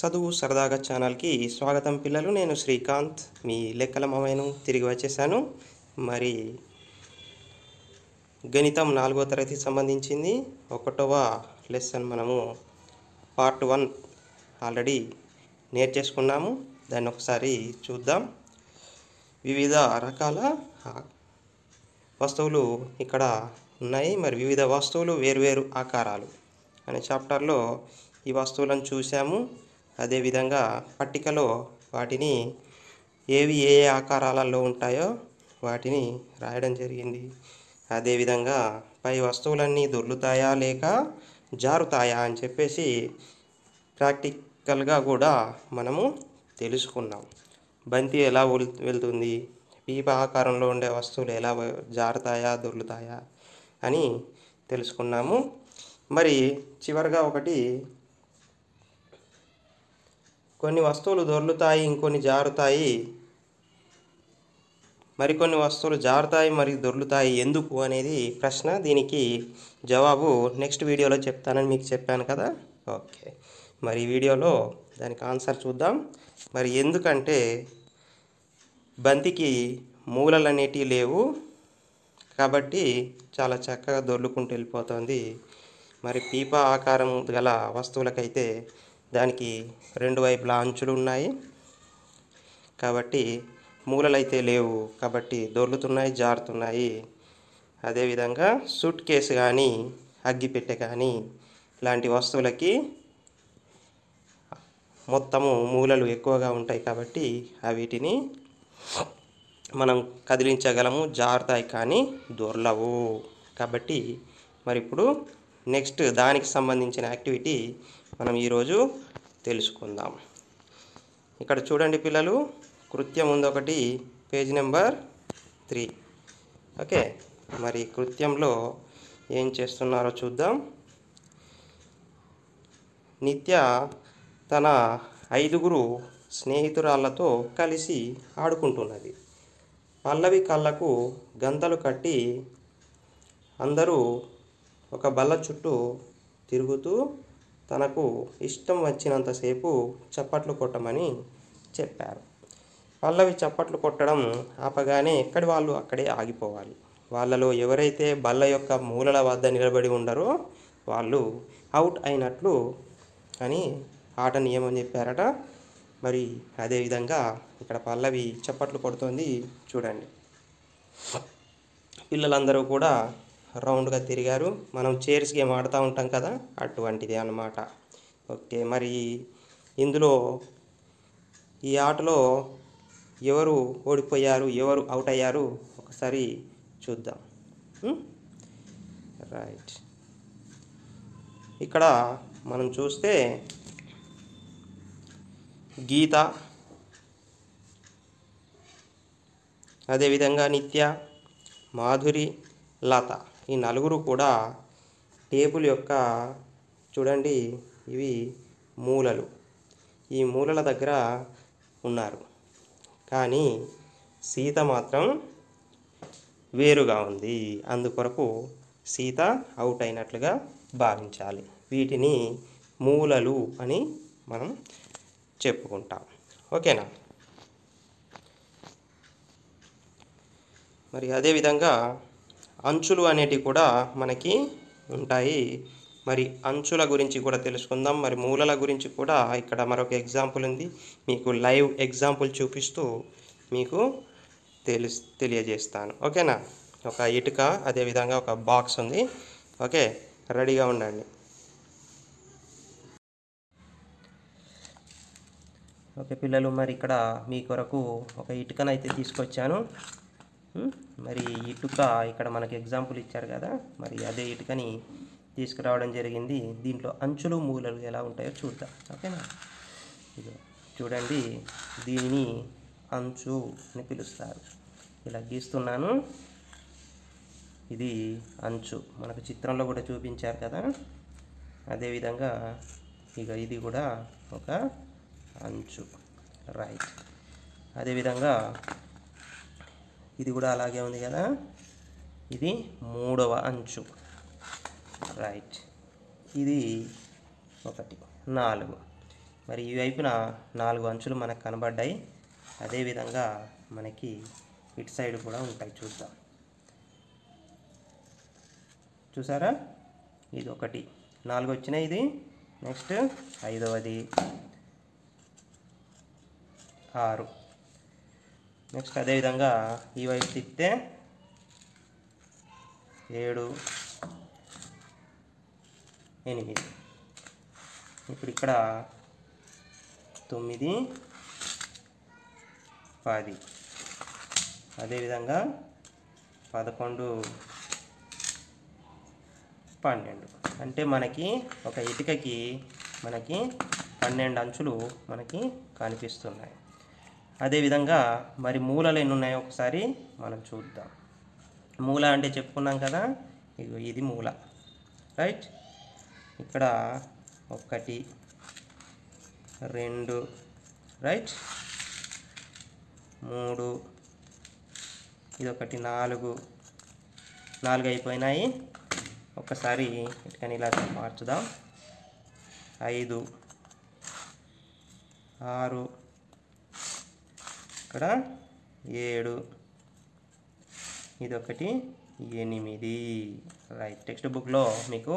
చదువు సరదాగా ఛానల్కి స్వాగతం పిల్లలు. నేను శ్రీకాంత్, మీ లెక్కల మామయ్యను. తిరిగి వచ్చేసాను. మరి గణితం 4వ తరగతికి సంబంధించింది 1వ లెసన్ మనము పార్ట్ 1 ఆల్రెడీ నేర్చేసుకున్నాము. దాన్ని ఒకసారి చూద్దాం. వివిధ రకాల వస్తువులు ఇక్కడ ఉన్నాయి. మరి వివిధ వస్తువులు వేర్వేరు ఆకారాలు అనే చాప్టర్లో ఈ వస్తువులను చూసాము. అదేవిధంగా పట్టికలో వాటిని ఏవి ఏ ఆకారాలలో ఉంటాయో వాటిని రాయడం జరిగింది. అదేవిధంగా పై వస్తువులన్నీ దొర్లుతాయా లేక జారుతాయా అని చెప్పేసి ప్రాక్టికల్గా కూడా మనము తెలుసుకున్నాం. బంతి ఎలా వెళ్తుంది, పీప ఆకారంలో ఉండే వస్తువులు ఎలా జారుతాయా దొర్లుతాయా అని తెలుసుకున్నాము. మరి చివరిగా ఒకటి, కొన్ని వస్తువులు దొర్లుతాయి, ఇంకొన్ని జారుతాయి, మరికొన్ని వస్తువులు జారుతాయి మరియు దొర్లుతాయి ఎందుకు అనేది ప్రశ్న. దీనికి జవాబు నెక్స్ట్ వీడియోలో చెప్తానని మీకు చెప్పాను కదా. ఓకే, మరి ఈ వీడియోలో దానికి ఆన్సర్ చూద్దాం. మరి ఎందుకంటే బంతికి మూలలు అనేటివి లేవు కాబట్టి చాలా చక్కగా దొర్లుకుంటూ వెళ్ళిపోతుంది. మరి పీప ఆకారం గల వస్తువులకైతే దానికి రెండు వైపులా అంచులు ఉన్నాయి కాబట్టి మూలలు అయితే లేవు కాబట్టి దొర్లుతున్నాయి, జారుతున్నాయి. అదేవిధంగా సూట్ కేసు కానీ అగ్గిపెట్టె కానీ ఇలాంటి వస్తువులకి మొత్తము మూలలు ఎక్కువగా ఉంటాయి కాబట్టి వీటిని మనం కదిలించగలము, జారుతాయి కానీ దొర్లవు. కాబట్టి మరి ఇప్పుడు నెక్స్ట్ దానికి సంబంధించిన యాక్టివిటీ మనం ఈరోజు తెలుసుకుందాం. ఇక్కడ చూడండి పిల్లలు, కృత్యం ఉంది ఒకటి, పేజ్ నెంబర్ 3. ఓకే, మరి కృత్యంలో ఏం చేస్తున్నారో చూద్దాం. నిత్య తన 5 స్నేహితురాళ్లతో కలిసి ఆడుకుంటున్నది. పల్లవి కళ్ళకు గంతలు కట్టి అందరూ ఒక బల్ల చుట్టూ తిరుగుతూ తనకు ఇష్టం వచ్చినంతసేపు చప్పట్లు కొట్టమని చెప్పారు. పల్లవి చప్పట్లు కొట్టడం ఆపగానే ఎక్కడి వాళ్ళు అక్కడే ఆగిపోవాలి. వాళ్ళలో ఎవరైతే బల్ల యొక్క మూలల వద్ద నిలబడి ఉండరో వాళ్ళు అవుట్ అయినట్లు అని ఆట నియమం చెప్పారట. మరి అదేవిధంగా ఇక్కడ పల్లవి చప్పట్లు కొడుతోంది చూడండి. పిల్లలందరూ కూడా రౌండ్గా తిరిగారు. మనం చైర్స్ గేమ్ ఆడుతూ ఉంటాం కదా, అటువంటిది అన్నమాట. ఓకే, మరి ఇందులో ఈ ఆటలో ఎవరు ఓడిపోయారు, ఎవరు అవుట్ అయ్యారు ఒకసారి చూద్దాం. రైట్, ఇక్కడ మనం చూస్తే గీత, అదేవిధంగా నిత్య, మాధురి, లత, ఈ 4 కూడా టేబుల్ యొక్క చూడండి ఇవి మూలలు, ఈ మూలల దగ్గర ఉన్నారు. కానీ సీత మాత్రం వేరుగా ఉంది. అందుకొరకు సీత అవుట్ అయినట్లుగా భావించాలి. వీటిని మూలలు అని మనం చెప్పుకుంటాం. ఓకేనా. మరి అదేవిధంగా అంచులు అనేటివి కూడా మనకి ఉంటాయి. మరి అంచుల గురించి కూడా తెలుసుకుందాం. మరి మూలల గురించి కూడా ఇక్కడ మరొక ఎగ్జాంపుల్ ఉంది. మీకు లైవ్ ఎగ్జాంపుల్ చూపిస్తూ మీకు తెలియజేస్తాను. ఓకేనా. ఒక ఇటుక, అదేవిధంగా ఒక బాక్స్ ఉంది. ఓకే, రెడీగా ఉండండి. ఓకే పిల్లలు, మరి ఇక్కడ మీ కొరకు ఒక ఇటుకనైతే తీసుకొచ్చాను. మరి ఇటుక ఇక్కడ మనకి ఎగ్జాంపుల్ ఇచ్చారు కదా, మరి అదే ఇటుకని తీసుకురావడం జరిగింది. దీంట్లో అంచులు మూలలు ఎలా ఉంటాయో చూద్దాం. ఓకేనా. చూడండి, దీనిని అంచు అని పిలుస్తారు. ఇలా గీస్తున్నాను, ఇది అంచు. మనకు చిత్రంలో కూడా చూపించారు కదా. అదేవిధంగా ఇది కూడా ఒక అంచు. రైట్, అదేవిధంగా ఇది కూడా అలాగే ఉంది కదా, ఇది 3వ అంచు. రైట్, ఇది 1, 4. మరి ఈ వైపున 4 అంచులు మనకు కనబడ్డాయి. అదేవిధంగా మనకి ఇటు సైడ్ కూడా ఉంటాయి. చూద్దాం. చూసారా, ఇది ఒకటి 4 వచ్చినాయి. ఇది నెక్స్ట్ 5వది 6. నెక్స్ట్ అదేవిధంగా ఈ వైపు తిప్పితే 7, 8. ఇప్పుడు ఇక్కడ 9, 10. అదేవిధంగా 11, 12. అంటే మనకి ఒక ఇటుకకి మనకి 12 అంచులు మనకి కనిపిస్తున్నాయి. అదేవిధంగా మరి మూలలు ఎన్ని ఉన్నాయో ఒకసారి మనం చూద్దాం. మూల అంటే చెప్పుకున్నాం కదా, ఇది మూల, రైట్. ఇక్కడ 1, 2, రైట్, 3, ఇది ఒకటి 4 అయిపోయినాయి. ఒకసారి ఇటుకని ఇలా మార్చుదాం. 5, 6, ఇక్కడ 7, ఇది ఒకటి 8. రైట్. టెక్స్ట్ బుక్లో మీకు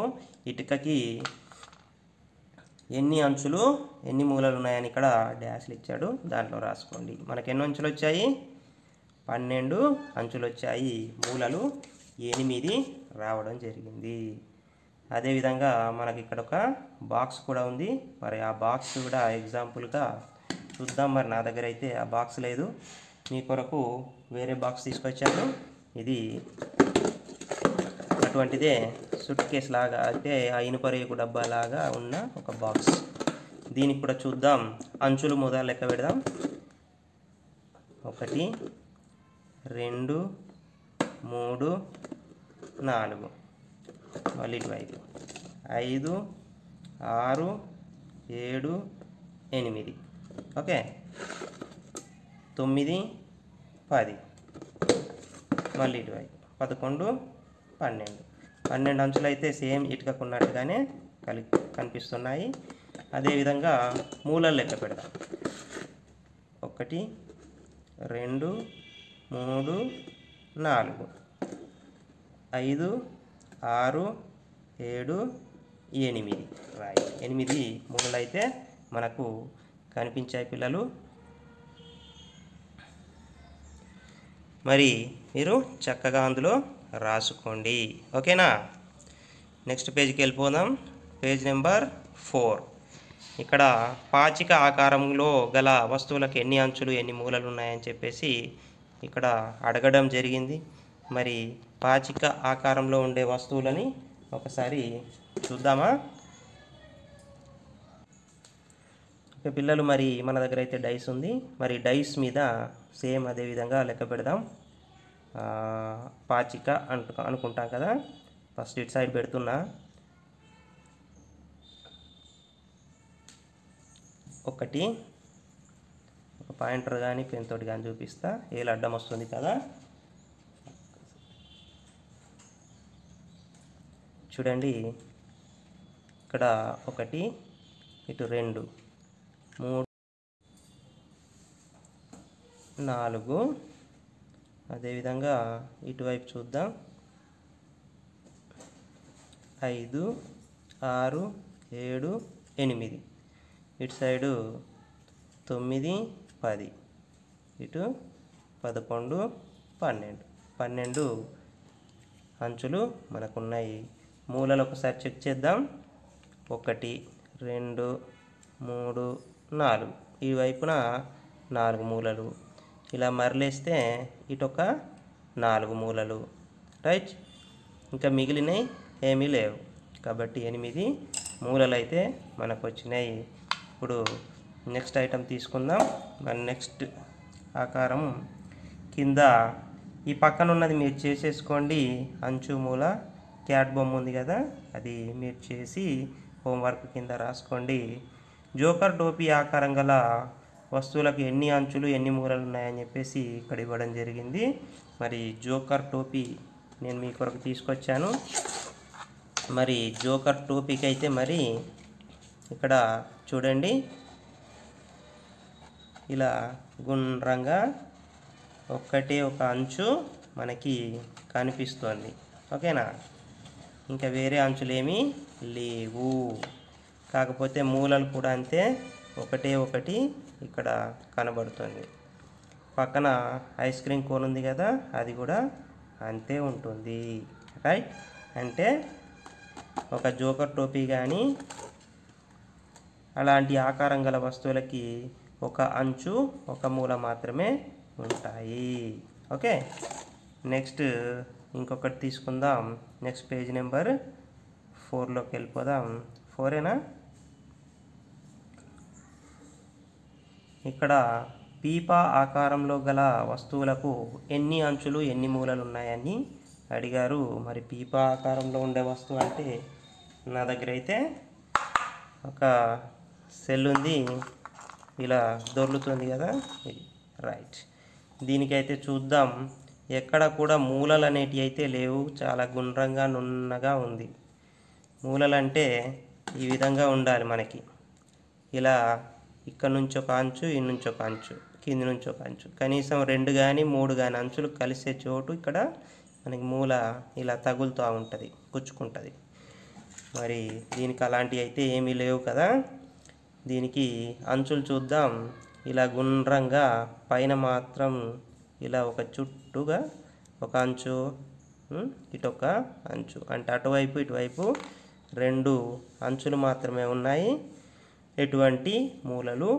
ఇటుకకి ఎన్ని అంచులు ఎన్ని మూలలు ఉన్నాయని ఇక్కడ డాష్లు ఇచ్చాడు, దాంట్లో రాసుకోండి. మనకి ఎన్ని అంచులు వచ్చాయి? 12 అంచులు వచ్చాయి. మూలలు 8 రావడం జరిగింది. అదేవిధంగా మనకి ఇక్కడ ఒక బాక్స్ కూడా ఉంది. మరి ఆ బాక్స్ కూడా ఎగ్జాంపుల్గా చూద్దాం. మరి నా దగ్గర అయితే ఆ బాక్స్ లేదు, మీ కొరకు వేరే బాక్స్ తీసుకొచ్చాను. ఇది అటువంటిదే సూట్ కేస్ లాగా, అంటే ఆ ఇనుప రేకు డబ్బా లాగా ఉన్న ఒక బాక్స్. దీనికి కూడా చూద్దాం. అంచులు మొదలు లెక్క పెడదాం. 1, 2, 3, 4. మళ్ళీ ఇటువైపు 5, 6, 7, 8. ఓకే. 9, 10. మళ్ళీ ఇటువైపు 11, 12 అంచులు అయితే సేమ్ ఇటుకకున్నట్టుగానే కనిపిస్తున్నాయి. అదేవిధంగా మూలలు లెక్క పెడదాం. 1, 2, 3, 4, 5, 6, 7, 8. రైట్. 8 మూలలు అయితే మనకు కనిపించాయి పిల్లలు. మరి మీరు చక్కగా అందులో రాసుకోండి. ఓకేనా? నెక్స్ట్ పేజీకి వెళ్ళిపోదాం. Page number 4. ఇక్కడ పాచిక ఆకారంలో గల వస్తువులకు ఎన్ని అంచులు ఎన్ని మూలలు ఉన్నాయని చెప్పేసి ఇక్కడ అడగడం జరిగింది. మరి పాచిక ఆకారంలో ఉండే వస్తువులని ఒకసారి చూద్దామా? ఓకే పిల్లలు, మరి మన దగ్గర అయితే డైస్ ఉంది. మరి డైస్ మీద సేమ్ అదే విధంగా లెక్క పెడదాం. పాచిక అనుకుంటాం కదా. ఫస్ట్ ఇటు సైడ్ పెడుతున్నా. 1 ఒక పాయింటర్ కానీ పెన్ తోటి కానీ చూపిస్తా. ఏలు అడ్డం వస్తుంది కదా, చూడండి. ఇక్కడ 1, ఇటు 2, 3, 4. అదేవిధంగా ఇటువైపు చూద్దాం. 5, 6, 7, 8. ఇటు సైడు 9, 10. ఇటు 11, 12 అంచులు మనకున్నాయి. మూలలు ఒకసారి చెక్ చేద్దాం. 1, 2, 3, 4. ఈ వైపున 4 మూలలు. ఇలా మరలేస్తే ఇటొక 4 మూలలు. రైట్. ఇంకా మిగిలినవి ఏమీ లేవు కాబట్టి 8 మూలలు అయితే మనకు వచ్చినాయి. ఇప్పుడు నెక్స్ట్ ఐటమ్ తీసుకుందాం. మరి నెక్స్ట్ ఆకారం కింద ఈ పక్కన ఉన్నది మీరు చేసేసుకోండి. అంచు మూల క్యాట్ బొమ్మ ఉంది కదా, అది మీరు చేసి హోంవర్క్ కింద రాసుకోండి. జోకర్ టోపీ ఆకారం గల వస్తువులకు ఎన్ని అంచులు ఎన్ని మూలలు ఉన్నాయని చెప్పేసి ఇక్కడ ఇవ్వడం జరిగింది. మరి జోకర్ టోపీ నేను మీ కొరకు తీసుకొచ్చాను. మరి జోకర్ టోపీకి అయితే మరి ఇక్కడ చూడండి, ఇలా గుండ్రంగా ఒక్కటే ఒక అంచు మనకి కనిపిస్తుంది. ఓకేనా? ఇంకా వేరే అంచులేమీ లేవు. కాకపోతే మూలలు కూడా అంతే, ఒకటే ఒకటి ఇక్కడ కనబడుతుంది. పక్కన ఐస్ క్రీమ్ కోన్ ఉంది కదా, అది కూడా అంతే ఉంటుంది. రైట్? అంటే ఒక జోకర్ టోపీ కానీ అలాంటి ఆకారం గల వస్తువులకి ఒక అంచు ఒక మూల మాత్రమే ఉంటాయి. ఓకే, నెక్స్ట్ ఇంకొకటి తీసుకుందాం. నెక్స్ట్ పేజ్ నెంబర్ 4లోకి వెళ్ళిపోదాం. 4ఏనా? ఇక్కడ పీపా ఆకారంలో గల వస్తువులకు ఎన్ని అంచులు ఎన్ని మూలలు ఉన్నాయని అడిగారు. మరి పీపా ఆకారంలో ఉండే వస్తువు అంటే నా దగ్గర అయితే ఒక సెల్ ఉంది, ఇలా దొర్లుతుంది కదా, ఇది. రైట్, దీనికైతే చూద్దాం. ఎక్కడ కూడా మూలలు అనేటివి అయితే లేవు, చాలా గుండ్రంగా నున్నగా ఉంది. మూలలు అంటే ఈ విధంగా ఉండాలి మనకి. ఇలా ఇక్కడ నుంచి ఒక అంచు, ఈ నుంచి ఒక అంచు, కింది నుంచి ఒక అంచు, కనీసం 2 కానీ 3 కానీ అంచులు కలిసే చోటు ఇక్కడ మనకి మూల ఇలా తగులుతూ ఉంటుంది, గుచ్చుకుంటుంది. మరి దీనికి అలాంటివి అయితే ఏమీ లేవు కదా. దీనికి అంచులు చూద్దాం. ఇలా గుండ్రంగా పైన మాత్రం ఇలా ఒక చుట్టుగా ఒక అంచు, ఇటొక అంచు, అంటే అటువైపు ఇటువైపు 2 అంచులు మాత్రమే ఉన్నాయి. ఎటువంటి మూలలు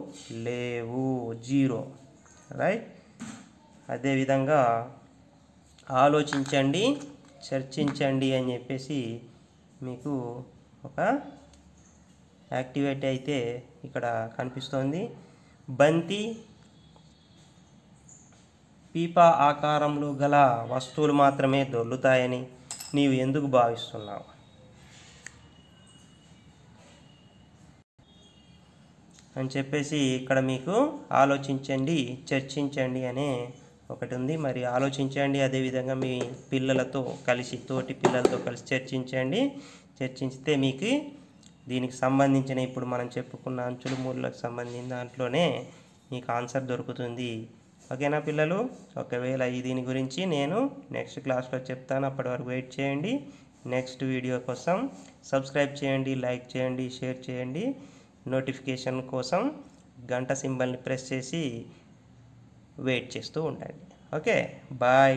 లేవు, 0. రైట్? అదేవిధంగా ఆలోచించండి, చర్చించండి అని చెప్పేసి మీకు ఒక యాక్టివిటీ అయితే ఇక్కడ కనిపిస్తోంది. బంతి పీపా ఆకారంలో గల వస్తువులు మాత్రమే దొర్లుతాయని నీవు ఎందుకు భావిస్తున్నావు? అని చెప్పేసి ఇక్కడ మీకు ఆలోచించండి, చర్చించండి అనే ఒకటి ఉంది. మరి ఆలోచించండి, అదేవిధంగా మీ పిల్లలతో కలిసి, తోటి పిల్లలతో కలిసి చర్చించండి. చర్చించితే మీకు దీనికి సంబంధించిన ఇప్పుడు మనం చెప్పుకున్న అంచులు మూలలకు సంబంధించిన దాంట్లోనే మీకు ఆన్సర్ దొరుకుతుంది. ఓకేనా పిల్లలు? ఒకవేళ దీని గురించి నేను నెక్స్ట్ క్లాస్లో చెప్తాను. అప్పటి వరకు వెయిట్ చేయండి. నెక్స్ట్ వీడియో కోసం సబ్స్క్రైబ్ చేయండి, లైక్ చేయండి, షేర్ చేయండి. నోటిఫికేషన్ కోసం గంట సింబల్ని ప్రెస్ చేసి వెయిట్ చేస్తూ ఉండండి. Okay, bye.